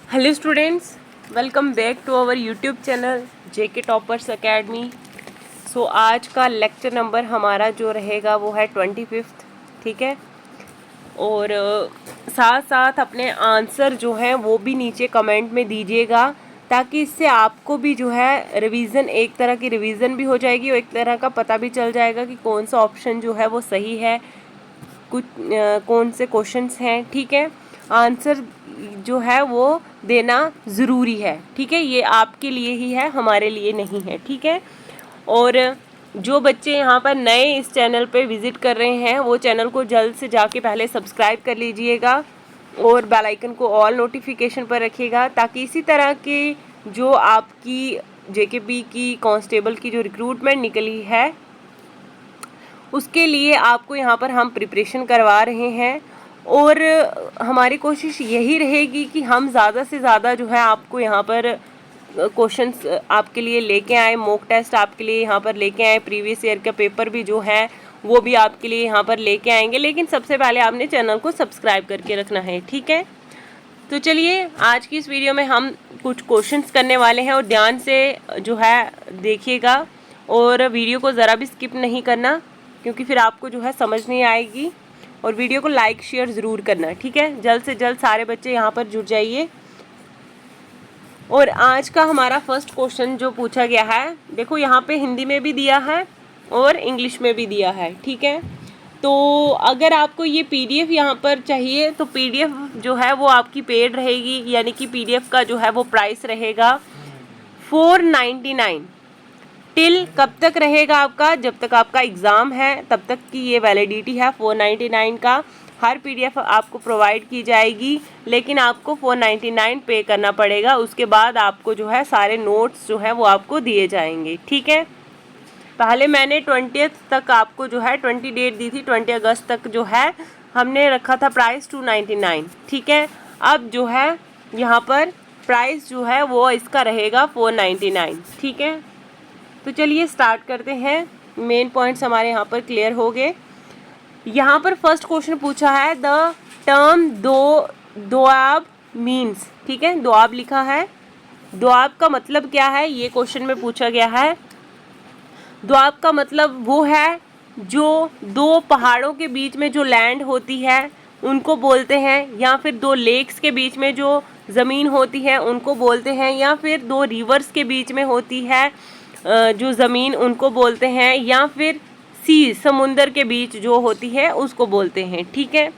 Hello students, welcome back to our YouTube channel JK toppers academy. So आज का lecture number हमारा जो रहेगा वो है 25, ठीक है। और साथ साथ अपने आंसर जो हैं वो भी नीचे कमेंट में दीजिएगा, ताकि इससे आपको भी जो है रिवीजन, एक तरह की रिवीजन भी हो जाएगी और एक तरह का पता भी चल जाएगा कि कौन सा ऑप्शन जो है वो सही है, कुछ कौन से क्वेश्चंस हैं, ठीक है। आंसर जो है वो देना ज़रूरी है, ठीक है। ये आपके लिए ही है, हमारे लिए नहीं है, ठीक है। और जो बच्चे यहाँ पर नए इस चैनल पे विज़िट कर रहे हैं वो चैनल को जल्द से जाके पहले सब्सक्राइब कर लीजिएगा और बेल आइकन को ऑल नोटिफिकेशन पर रखिएगा, ताकि इसी तरह की जो आपकी जेकेपी की कांस्टेबल की जो रिक्रूटमेंट निकली है उसके लिए आपको यहाँ पर हम प्रिपरेशन करवा रहे हैं। और हमारी कोशिश यही रहेगी कि हम ज़्यादा से ज़्यादा जो है आपको यहाँ पर क्वेश्चंस आपके लिए लेके आए, मॉक टेस्ट आपके लिए यहाँ पर लेके आए, प्रीवियस ईयर का पेपर भी जो है वो भी आपके लिए यहाँ पर लेके आएंगे। लेकिन सबसे पहले आपने चैनल को सब्सक्राइब करके रखना है, ठीक है। तो चलिए आज की इस वीडियो में हम कुछ क्वेश्चंस करने वाले हैं और ध्यान से जो है देखिएगा और वीडियो को ज़रा भी स्किप नहीं करना, क्योंकि फिर आपको जो है समझ नहीं आएगी। और वीडियो को लाइक शेयर ज़रूर करना, ठीक है। जल्द से जल्द सारे बच्चे यहाँ पर जुड़ जाइए। और आज का हमारा फर्स्ट क्वेश्चन जो पूछा गया है, देखो यहाँ पे हिंदी में भी दिया है और इंग्लिश में भी दिया है, ठीक है। तो अगर आपको ये पीडीएफ यहाँ पर चाहिए तो पीडीएफ जो है वो आपकी पेड रहेगी, यानी कि पीडीएफ का जो है वो प्राइस रहेगा 499। टिल कब तक रहेगा आपका? जब तक आपका एग्ज़ाम है तब तक की ये वैलिडिटी है 499 का। हर पीडीएफ आपको प्रोवाइड की जाएगी, लेकिन आपको 499 पे करना पड़ेगा। उसके बाद आपको जो है सारे नोट्स जो है वो आपको दिए जाएंगे, ठीक है। पहले मैंने 20 तक आपको जो है 20 डेट दी थी, 20 अगस्त तक जो है हमने रखा था प्राइस 299, ठीक है। अब जो है यहाँ पर प्राइस जो है वो इसका रहेगा 499, ठीक है। तो चलिए स्टार्ट करते हैं। मेन पॉइंट्स हमारे यहाँ पर क्लियर हो गए। यहाँ पर फर्स्ट क्वेश्चन पूछा है द टर्म दोआब मीन्स, ठीक है। दोआब लिखा है, दोआब का मतलब क्या है ये क्वेश्चन में पूछा गया है। दोआब का मतलब वो है जो दो पहाड़ों के बीच में जो लैंड होती है उनको बोलते हैं, या फिर दो लेक्स के बीच में जो ज़मीन होती है उनको बोलते हैं, या फिर दो रिवर्स के बीच में होती है जो ज़मीन उनको बोलते हैं, या फिर सी समुंदर के बीच जो होती है उसको बोलते हैं, ठीक है।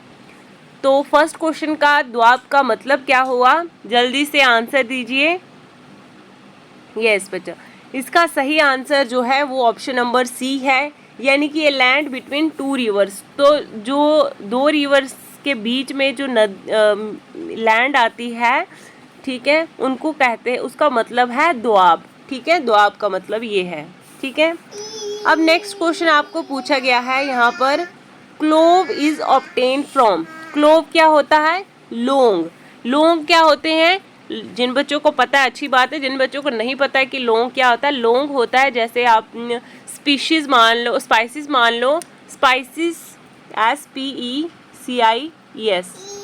तो फर्स्ट क्वेश्चन का दोआब का मतलब क्या हुआ, जल्दी से आंसर दीजिए। यस बच्चा, इसका सही आंसर जो है वो ऑप्शन नंबर सी है, यानी कि ये लैंड बिटवीन टू रिवर्स। तो जो दो रिवर्स के बीच में जो लैंड आती है, ठीक है, उनको कहते हैं, उसका मतलब है दोआब, ठीक है। दोआब का मतलब ये है, ठीक है। अब नेक्स्ट क्वेश्चन आपको पूछा गया है यहाँ पर, clove is obtain from. Clove क्या होता है? लौंग। लौंग क्या होते हैं? जिन बच्चों को पता है अच्छी बात है, जिन बच्चों को नहीं पता है कि लौंग क्या होता है, लौंग होता है जैसे आप स्पीशीज मान लो, स्पाइसेस मान लो, स्पाइसेस SPECIES,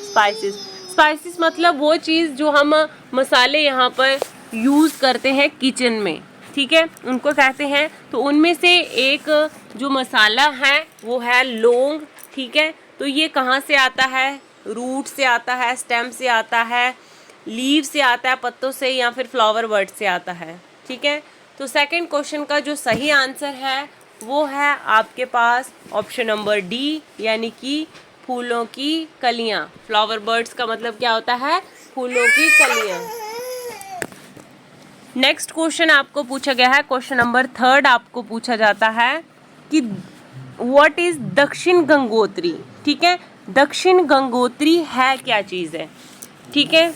स्पाइसेस। स्पाइसेस मतलब वो चीज़ जो हम मसाले यहाँ पर यूज़ करते हैं किचन में, ठीक है, उनको कहते हैं। तो उनमें से एक जो मसाला है वो है लौंग, ठीक है। तो ये कहाँ से आता है? रूट से आता है, स्टेम से आता है, लीव से आता है, पत्तों से, या फिर फ्लावर बर्ड से आता है, ठीक है। तो सेकंड क्वेश्चन का जो सही आंसर है वो है आपके पास ऑप्शन नंबर डी, यानी कि फूलों की कलियाँ। फ्लावर बर्ड्स का मतलब क्या होता है? फूलों की कलियाँ। नेक्स्ट क्वेश्चन आपको पूछा गया है, क्वेश्चन नंबर 3 आपको पूछा जाता है कि व्हाट इज दक्षिण गंगोत्री, ठीक है। दक्षिण गंगोत्री है क्या चीज़ है, ठीक है।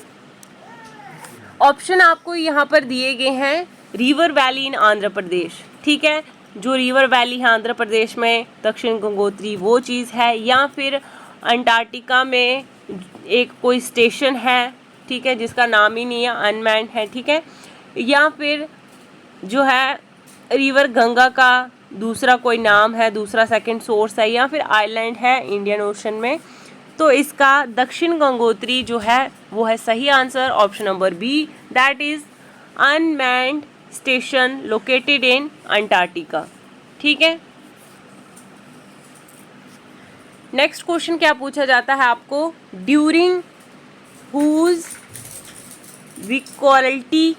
ऑप्शन आपको यहाँ पर दिए गए हैं, river valley in Andhra Pradesh, ठीक है। जो रिवर वैली है आंध्र प्रदेश में, दक्षिण गंगोत्री वो चीज़ है, या फिर अंटार्कटिका में एक कोई स्टेशन है, ठीक है, जिसका नाम ही नहीं है, अनमैन्ड है, ठीक है, या फिर जो है रिवर गंगा का दूसरा कोई नाम है, दूसरा सेकंड सोर्स है, या फिर आइलैंड है इंडियन ओशन में। तो इसका दक्षिण गंगोत्री जो है वो है सही answer, option number B, that is unmanned station located in Antarctica. ठीक है, नेक्स्ट क्वेश्चन क्या पूछा जाता है आपको, during whose viceroyalty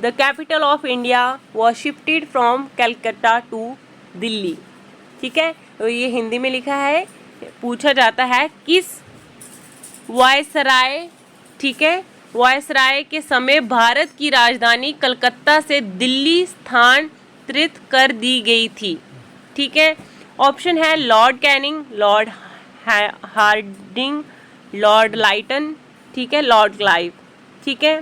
the capital of India was shifted from Calcutta to Delhi. ठीक है, तो ये हिंदी में लिखा है, पूछा जाता है किस वायसराय, ठीक है, वायसराय के समय भारत की राजधानी कलकत्ता से दिल्ली स्थानांतरित कर दी गई थी। ठीक है, ऑप्शन है Lord Canning, Lord Hardinge, Lord Lytton, ठीक है, लॉर्ड क्लाइव। ठीक है,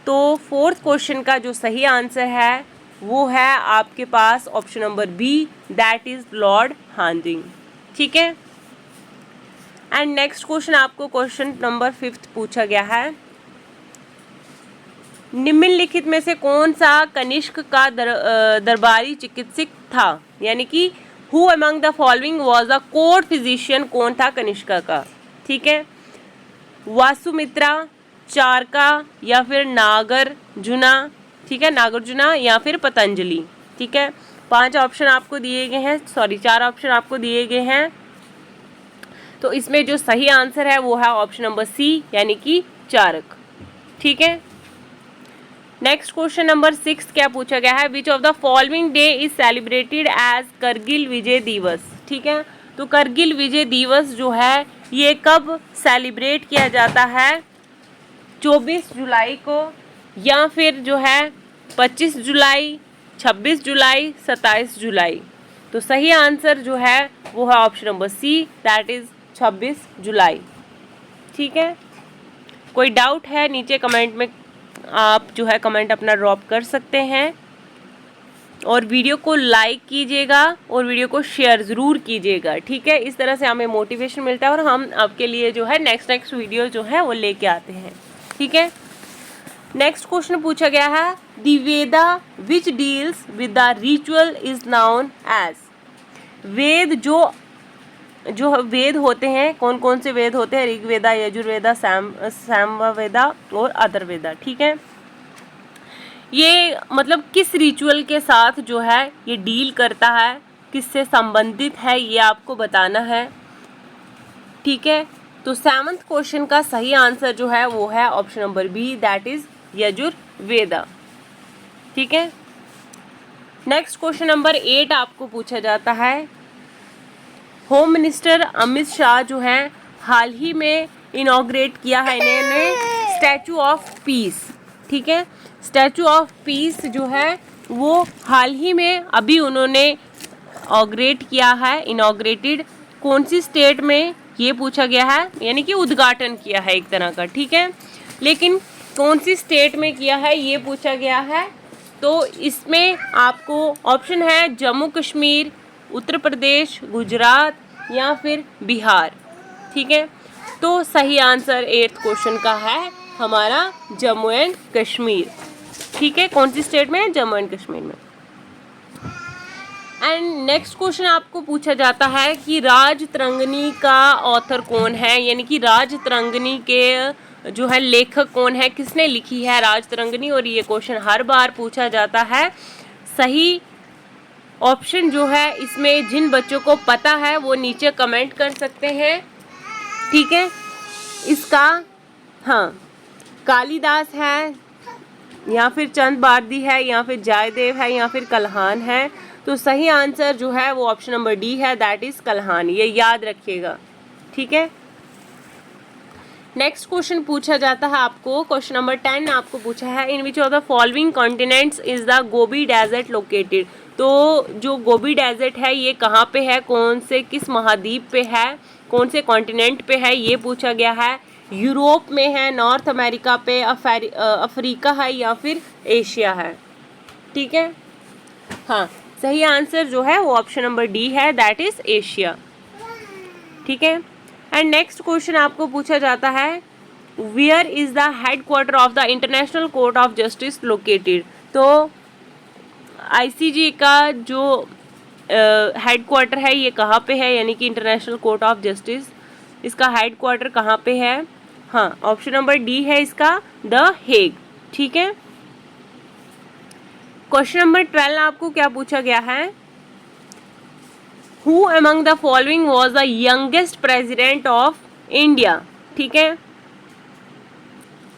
तो फोर्थ क्वेश्चन का जो सही आंसर है वो है आपके पास option number B, that is Lord Hardinge. ठीक है, एंड नेक्स्ट क्वेश्चन आपको क्वेश्चन नंबर 5 पूछा गया है, निम्नलिखित में से कौन सा कनिष्क का दरबारी चिकित्सक था, यानी कि who among the following was the court physician, कौन था कनिष्का का। ठीक है, वासुमित्रा, चारका या फिर नागार्जुना, ठीक है, नागार्जुना या फिर पतंजलि। ठीक है, 5 ऑप्शन आपको दिए गए हैं, सॉरी 4 ऑप्शन आपको दिए गए हैं, तो इसमें जो सही आंसर है वो है ऑप्शन नंबर सी, यानी कि चारक। ठीक है, नेक्स्ट क्वेश्चन नंबर 6 क्या पूछा गया है, which of the following day is celebrated as Kargil Vijay Diwas. ठीक है, तो करगिल विजय दिवस जो है ये कब सेलिब्रेट किया जाता है, 24 जुलाई को, या फिर जो है 25 जुलाई, 26 जुलाई, 27 जुलाई। तो सही आंसर जो है वो है option number C, that is 26 July. ठीक है, कोई डाउट है नीचे कमेंट में आप जो है कमेंट अपना ड्रॉप कर सकते हैं, और वीडियो को लाइक कीजिएगा और वीडियो को शेयर ज़रूर कीजिएगा। ठीक है, इस तरह से हमें मोटिवेशन मिलता है और हम आपके लिए जो है नेक्स्ट वीडियो जो है वो लेके आते हैं। ठीक है, नेक्स्ट क्वेश्चन पूछा गया है, the Veda which deals with the ritual is known as. वेद जो वेद होते हैं, कौन कौन से वेद होते हैं, ऋग्वेदा, यजुर्वेदा, सामवेदा और अथर्ववेदा। ठीक है, ये मतलब किस रिचुअल के साथ जो है ये डील करता है, किससे संबंधित है, ये आपको बताना है। ठीक है, तो 7th क्वेश्चन का सही आंसर जो है वो है option number B, that is Yajurveda. ठीक है, नेक्स्ट क्वेश्चन नंबर 8 आपको पूछा जाता है, होम मिनिस्टर अमित शाह जो हैं हाल ही में इनॉग्रेट किया है इन्होंने स्टैचू ऑफ पीस। ठीक है, स्टैचू ऑफ पीस जो है वो हाल ही में अभी उन्होंने इनॉग्रेट किया है, इनॉग्रेटेड कौन सी स्टेट में ये पूछा गया है, यानी कि उद्घाटन किया है एक तरह का। ठीक है, लेकिन कौन सी स्टेट में किया है ये पूछा गया है, तो इसमें आपको ऑप्शन है जम्मू कश्मीर, उत्तर प्रदेश, गुजरात या फिर बिहार। ठीक है, तो सही आंसर 8th क्वेश्चन का है हमारा जम्मू एंड कश्मीर। ठीक है, कौन सी स्टेट में, जम्मू एंड कश्मीर में। एंड नेक्स्ट क्वेश्चन आपको पूछा जाता है कि राजतरंगिणी का ऑथर कौन है, यानी कि राजतरंगिणी के जो है लेखक कौन है, किसने लिखी है राजतरंगिणी, और ये क्वेश्चन हर बार पूछा जाता है। सही ऑप्शन जो है इसमें जिन बच्चों को पता है वो नीचे कमेंट कर सकते हैं। ठीक है, इसका हाँ कालिदास है या फिर चंद बार्दी है या फिर जयदेव है या फिर कल्हान है, तो सही आंसर जो है वो ऑप्शन नंबर डी है, दैट इज कल्हान, ये याद रखिएगा। ठीक है, नेक्स्ट क्वेश्चन पूछा जाता है आपको, क्वेश्चन नंबर 10 आपको पूछा है, in which of the following continents is the Gobi desert located. तो जो गोबी डेजर्ट है ये कहाँ पे है, कौन से किस महाद्वीप पे है, कौन से कॉन्टिनेंट पे है ये पूछा गया है। यूरोप में है, नॉर्थ अमेरिका पे, अफ्रीका है या फिर एशिया है। ठीक है, हाँ सही आंसर जो है वो ऑप्शन नंबर डी है, दैट इज एशिया। ठीक है, एंड नेक्स्ट क्वेश्चन आपको पूछा जाता है, where is the headquarter of the international court of justice located. तो आईसीजे का जो हेडक्वार्टर है ये कहाँ पे है, यानी कि इंटरनेशनल कोर्ट ऑफ जस्टिस, इसका हेड क्वार्टर कहाँ पे है? हाँ, ऑप्शन नंबर डी है इसका द हेग। ठीक है। क्वेश्चन नंबर 12 आपको क्या पूछा गया है? Who among the following was the youngest president of India? ठीक है।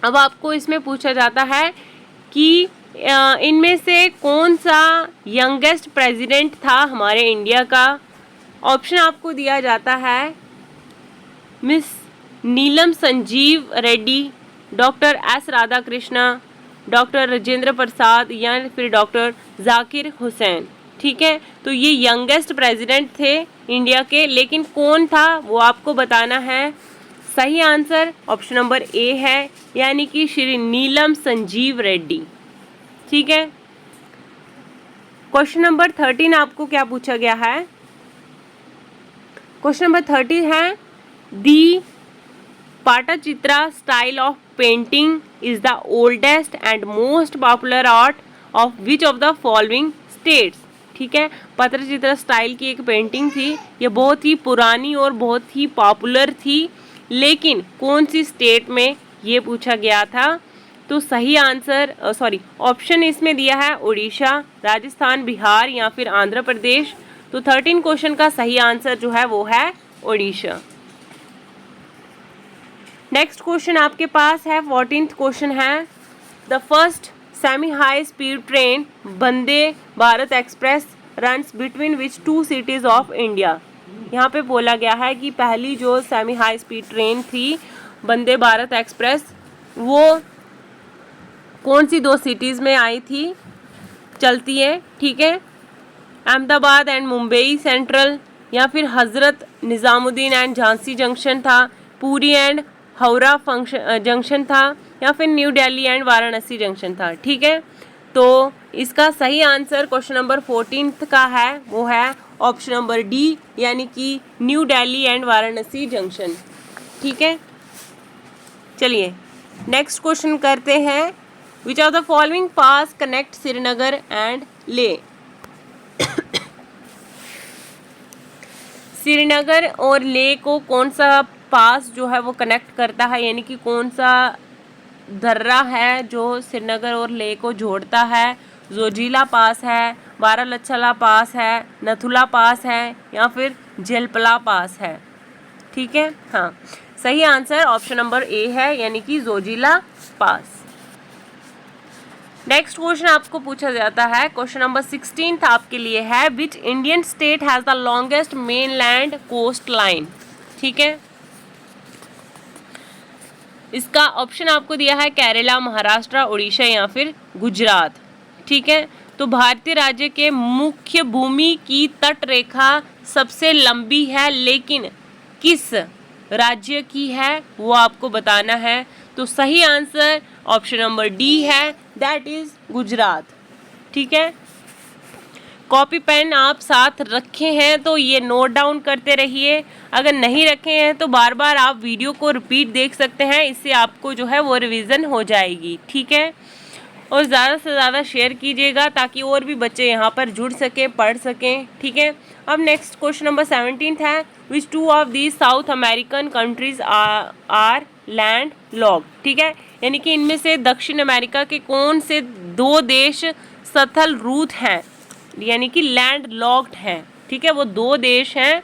अब आपको इसमें पूछा जाता है कि इनमें से कौन सा यंगेस्ट प्रेसिडेंट था हमारे इंडिया का। ऑप्शन आपको दिया जाता है Miss Neelam Sanjiva Reddy, doctor S Radhakrishna, doctor Rajendra Prasad या फिर डॉक्टर जाकिर हुसैन। ठीक है। तो ये यंगेस्ट प्रेसिडेंट थे इंडिया के, लेकिन कौन था वो आपको बताना है। सही आंसर ऑप्शन नंबर ए है, यानी कि श्री नीलम संजीव रेड्डी। ठीक है। क्वेश्चन नंबर 13 आपको क्या पूछा गया है? क्वेश्चन नंबर 13 है the Patachitra style of painting is the oldest and most popular art of which of the following states? ठीक है। पटचित्रा स्टाइल की एक पेंटिंग थी, ये बहुत ही पुरानी और बहुत ही पॉपुलर थी, लेकिन कौन सी स्टेट में ये पूछा गया था? तो सही आंसर ऑप्शन इसमें दिया है उड़ीसा, राजस्थान, बिहार या फिर आंध्र प्रदेश। तो 13 क्वेश्चन का सही आंसर जो है वो है उड़ीसा। नेक्स्ट क्वेश्चन आपके पास है 14th क्वेश्चन है the first semi high speed train Vande Bharat express runs between which two cities of India? यहाँ पे बोला गया है कि पहली जो सेमी हाई स्पीड ट्रेन थी वंदे भारत एक्सप्रेस वो कौन सी दो सिटीज़ में आई थी, चलती है? ठीक है। अहमदाबाद एंड मुंबई सेंट्रल, या फिर हज़रत निज़ामुद्दीन एंड झांसी जंक्शन था, पूरी एंड हावड़ा जंक्शन था, या फिर new Delhi and Varanasi junction था। ठीक है। तो इसका सही आंसर क्वेश्चन नंबर 14 का है वो है ऑप्शन नंबर डी, यानी कि new Delhi and Varanasi junction. ठीक है। चलिए नेक्स्ट क्वेश्चन करते हैं विच of the following pass connect Srinagar and ले? श्रीनगर और ले को कौन सा पास जो है वो कनेक्ट करता है, यानी कि कौन सा दर्रा है जो श्रीनगर और ले को जोड़ता है? जोजिला पास है, बारामुल्ला पास है, नथुला पास है या फिर जेलपला पास है? ठीक है। हाँ, सही आंसर ऑप्शन नंबर ए है, यानी कि जोजिला पास। नेक्स्ट क्वेश्चन आपको पूछा जाता है क्वेश्चन नंबर 16 आपके लिए है which Indian state has the longest mainland coast line? ठीक है। इसका ऑप्शन आपको दिया है केरला, महाराष्ट्र, उड़ीसा या फिर गुजरात। ठीक है। तो भारतीय राज्य के मुख्य भूमि की तट रेखा सबसे लंबी है, लेकिन किस राज्य की है वो आपको बताना है। तो सही आंसर ऑप्शन नंबर डी है, दैट इज गुजरात। ठीक है। कॉपी पेन आप साथ रखे हैं तो ये नोट डाउन करते रहिए, अगर नहीं रखे हैं तो बार बार आप वीडियो को रिपीट देख सकते हैं, इससे आपको जो है वो रिवीजन हो जाएगी। ठीक है। और ज़्यादा से ज़्यादा शेयर कीजिएगा ताकि और भी बच्चे यहाँ पर जुड़ सके, पढ़ सकें। ठीक है। अब नेक्स्ट क्वेश्चन नंबर 17 है which two of the South American countries are landlocked? ठीक है। यानी कि इनमें से दक्षिण अमेरिका के कौन से दो देश सथल रूट हैं, यानी कि लैंड लॉक्ड हैं? ठीक है, वो दो देश हैं।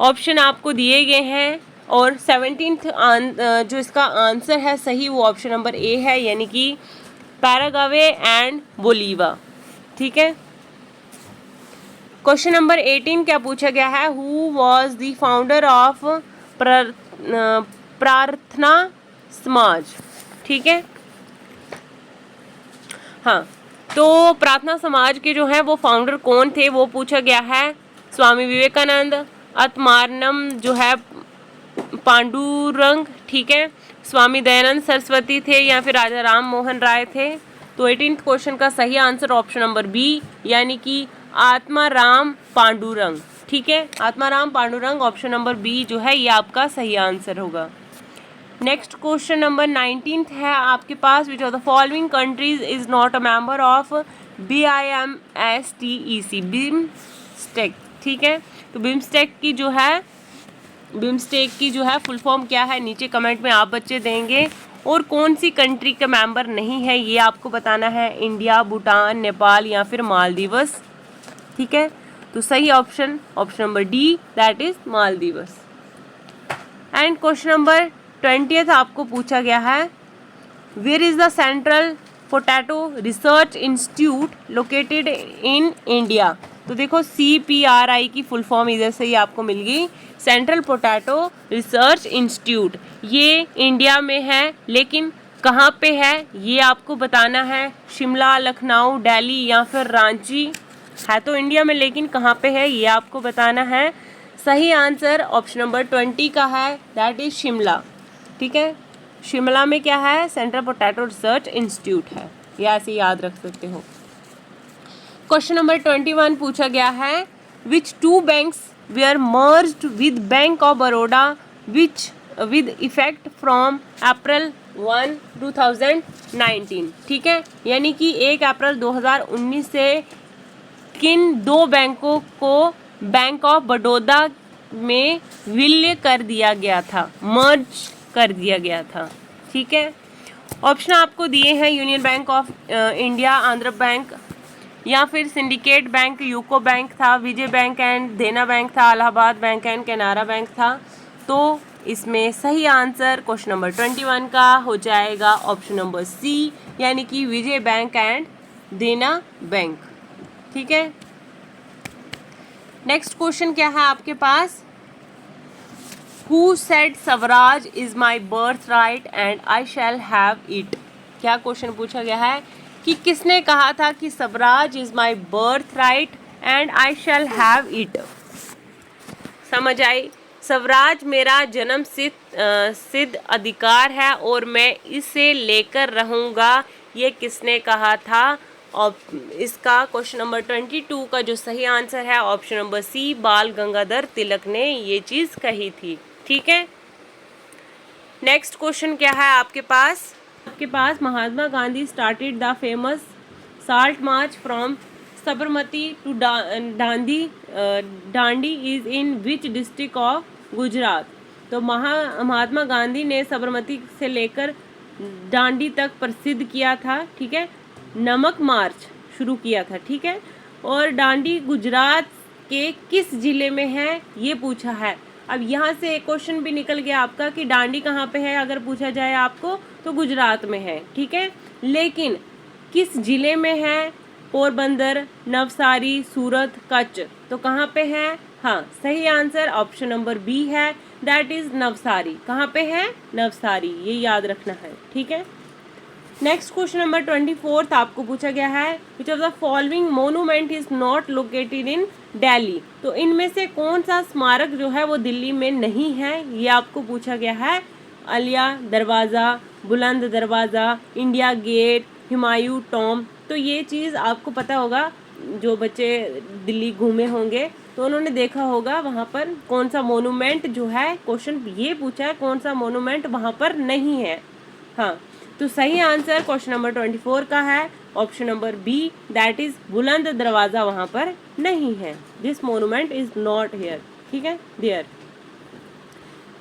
ऑप्शन आपको दिए गए हैं और 17th जो इसका आंसर है सही वो ऑप्शन नंबर ए है, यानी कि पैराग्वे एंड बोलीविया। ठीक है। क्वेश्चन नंबर 18 क्या पूछा गया है? Who was the founder of प्रार्थना समाज? ठीक है। हाँ, तो प्रार्थना समाज के जो है वो फाउंडर कौन थे वो पूछा गया है। स्वामी विवेकानंद, आत्मानंद जो है पांडुरंग, ठीक है, स्वामी दयानंद सरस्वती थे या फिर राजा राम मोहन राय थे। तो 18th क्वेश्चन का सही आंसर ऑप्शन नंबर बी, यानी कि आत्माराम पांडुरंग। ठीक है, Atmaram Pandurang option number B जो है ये आपका सही आंसर होगा। नेक्स्ट क्वेश्चन नंबर 19 है आपके पास विच of the following countries is not a member of BIMSTEC, BIMSTEC. ठीक है, तो बिम्स्टेक की जो है बिम्स्टेक की जो है फुल फॉर्म क्या है, नीचे कमेंट में आप बच्चे देंगे। और कौन सी कंट्री का मेंबर नहीं है ये आपको बताना है, इंडिया, भूटान, नेपाल या फिर मालदीव्स। ठीक है, तो सही option number D, that is Maldives. And question number 20 आपको पूछा गया है, where is the central potato research institute located in India. तो देखो CPRI की फुल फॉर्म इधर से ही आपको मिल गई, सेंट्रल पोटैटो रिसर्च इंस्टीट्यूट। ये इंडिया में है, लेकिन कहाँ पे है ये आपको बताना है, शिमला, लखनऊ, दिल्ली या फिर रांची। है तो इंडिया में, लेकिन कहाँ पे है ये आपको बताना है। सही आंसर ऑप्शन नंबर 20 का है, दैट इज शिमला। ठीक है, शिमला में क्या है, सेंट्रल पोटैटो रिसर्च इंस्टीट्यूट है, ये ऐसे याद रख सकते हो। क्वेश्चन नंबर 21 पूछा गया है, which two banks were merged with Bank of Baroda which with effect from April 1, 2019। ठीक है, यानी कि 1 अप्रैल 2019 से किन दो बैंकों को बैंक ऑफ बड़ौदा में विलय कर दिया गया था, मर्ज कर दिया गया था। ठीक है, ऑप्शन आपको दिए हैं, union bank of India, Andhra bank या फिर सिंडिकेट बैंक, यूको बैंक था, विजय बैंक एंड देना बैंक था, Allahabad bank and Canara bank था। तो इसमें सही आंसर क्वेश्चन नंबर 21 का हो जाएगा ऑप्शन नंबर सी, यानी कि विजय बैंक एंड देना बैंक। ठीक है, नेक्स्ट क्वेश्चन क्या है आपके पास, Who said Swaraj is my birth right and I shall have it. क्या क्वेश्चन पूछा गया है कि किसने कहा था कि Swaraj is my birth right and I shall have it. समझ आई, स्वराज मेरा जन्म सिद्ध अधिकार है और मैं इसे लेकर रहूँगा, ये किसने कहा था। और इसका क्वेश्चन नंबर 22 का जो सही आंसर है ऑप्शन नंबर सी, बाल गंगाधर तिलक ने ये चीज़ कही थी। ठीक है, नेक्स्ट क्वेश्चन क्या है आपके पास, Mahatma Gandhi started the famous salt march from Sabarmati to Dandi is in which district of Gujarat. तो महात्मा गांधी ने साबरमती से लेकर दांडी तक प्रसिद्ध किया था। ठीक है, नमक मार्च शुरू किया था। ठीक है, और दांडी गुजरात के किस जिले में है ये पूछा है। अब यहाँ से एक क्वेश्चन भी निकल गया आपका कि दांडी कहाँ पे है, अगर पूछा जाए आपको तो गुजरात में है। ठीक है, लेकिन किस जिले में है, पोरबंदर, नवसारी, सूरत, कच्छ, तो कहाँ पे है। हाँ, सही आंसर ऑप्शन नंबर बी है, दैट इज नवसारी। कहाँ पे है, नवसारी, ये याद रखना है। ठीक है, नेक्स्ट क्वेश्चन नंबर 24 आपको पूछा गया है, which of the following monument is not located in Delhi. तो इनमें से कौन सा स्मारक जो है वो दिल्ली में नहीं है, ये आपको पूछा गया है। आलिया दरवाज़ा, बुलंद दरवाज़ा, इंडिया गेट, हुमायूं टॉम। तो ये चीज़ आपको पता होगा, जो बच्चे दिल्ली घूमे होंगे तो उन्होंने देखा होगा वहाँ पर कौन सा मोनूमेंट जो है, क्वेश्चन ये पूछा है कौन सा मोनूमेंट वहाँ पर नहीं है। हाँ, तो सही आंसर क्वेश्चन नंबर 24 का है option number B, that is Buland Darwaza वहाँ पर नहीं है, this monument is not here. ठीक है, there.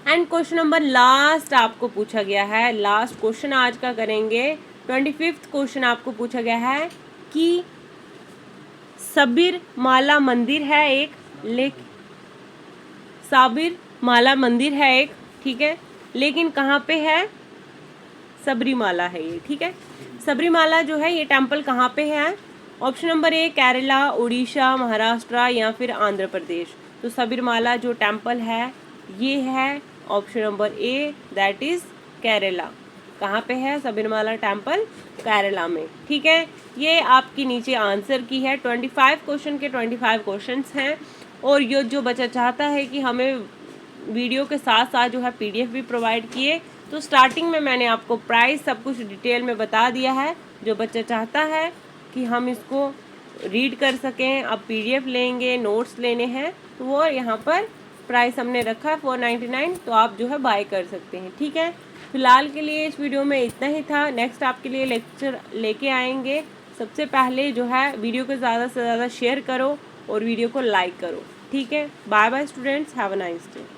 And question number last आपको पूछा गया है, लास्ट क्वेश्चन आज का करेंगे। 25वां क्वेश्चन आपको पूछा गया है कि सबीर माला मंदिर है एक, साबिर माला मंदिर है एक। ठीक है, लेकिन कहाँ पे है, सबरीमाला है ये। ठीक है, सबरीमाला जो है ये टेम्पल कहाँ पे है। Option number A, Kerala, Orissa, Maharashtra या फिर आंध्र प्रदेश। तो सबरीमाला जो टेम्पल है ये है option number A, that is Kerala. कहाँ पे है सबरीमाला टेम्पल, केरला में। ठीक है, ये आपकी नीचे आंसर की है। 25 क्वेश्चन के 25 क्वेश्चंस हैं। और ये जो बच्चा चाहता है कि हमें वीडियो के साथ साथ जो है PDF भी प्रोवाइड किए, तो स्टार्टिंग में मैंने आपको प्राइस सब कुछ डिटेल में बता दिया है। जो बच्चा चाहता है कि हम इसको रीड कर सकें, अब PDF लेंगे, नोट्स लेने हैं, तो वो यहाँ पर प्राइस हमने रखा है 499, तो आप जो है बाय कर सकते हैं। ठीक है, फिलहाल के लिए इस वीडियो में इतना ही था। नेक्स्ट आपके लिए लेक्चर लेके आएंगे। सबसे पहले जो है वीडियो को ज़्यादा से ज़्यादा शेयर करो और वीडियो को लाइक करो। ठीक है, bye bye students, have a nice day.